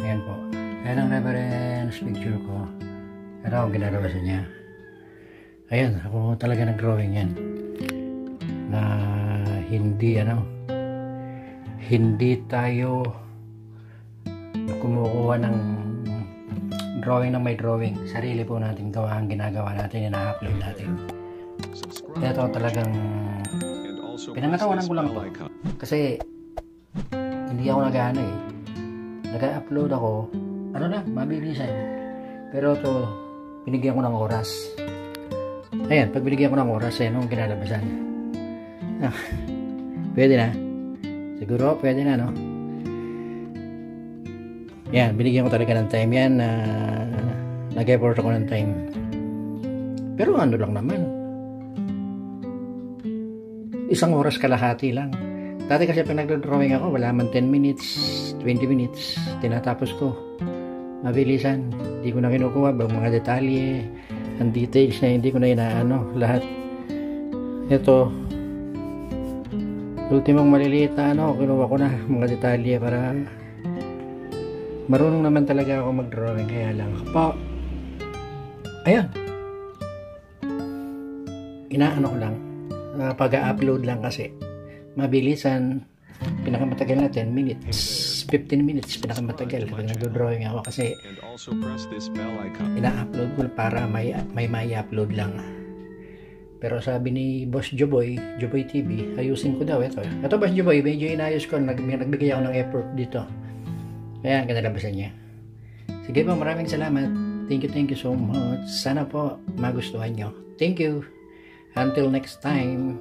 Ayan po. Ayan ang reference picture ko. Ano ang ginagawa sa niya. Ayan, ako talaga nag-drawing yan. Na hindi tayo kumukuha ng drawing ng may drawing. Sarili po natin gawa ang ginagawa natin, ina-upload natin. Ito talagang pinangatawanan ko lang po. Kasi hindi ako nag-ano eh. Nag-upload ako, ano na, mabilisan. Pero ito, binigyan ko ng oras. Ayan, pag binigyan ko ng oras, ayan ang kinalabasan. Pwede na. Siguro, pwede na, no? Yan, binigyan ko talaga ng time yan na nag-effort ako ng time. Pero ano lang naman. Isang oras kalahati lang. Dati kasi pag nagdo-drawing ako, wala man 10 minutes, 20 minutes, tinatapos ko. Mabilisan. Hindi ko na kinukuha bang mga detalye, ang details na hindi ko na inaano, lahat. Ito, ultimong maliliit na kinuha ko na mga detalye para marunong naman talaga ako mag-drawing, kaya lang pa ayan, inaano ko lang, pag-upload lang kasi mabilisan. Pinakamatagal na 10 minutes, 15 minutes pinakamatagal pag nagdo-drawing ako kasi ina-upload ko para may upload lang. Pero sabi ni Boss Joboy TV, ayusin ko daw ito. Ito Boss Joboy, medyo inayos ko, nagbigay ako ng effort dito. Kaya ang kinalabasan niya. Sige po, maraming salamat. Thank you so much. Sana po magustuhan nyo. Thank you. Until next time.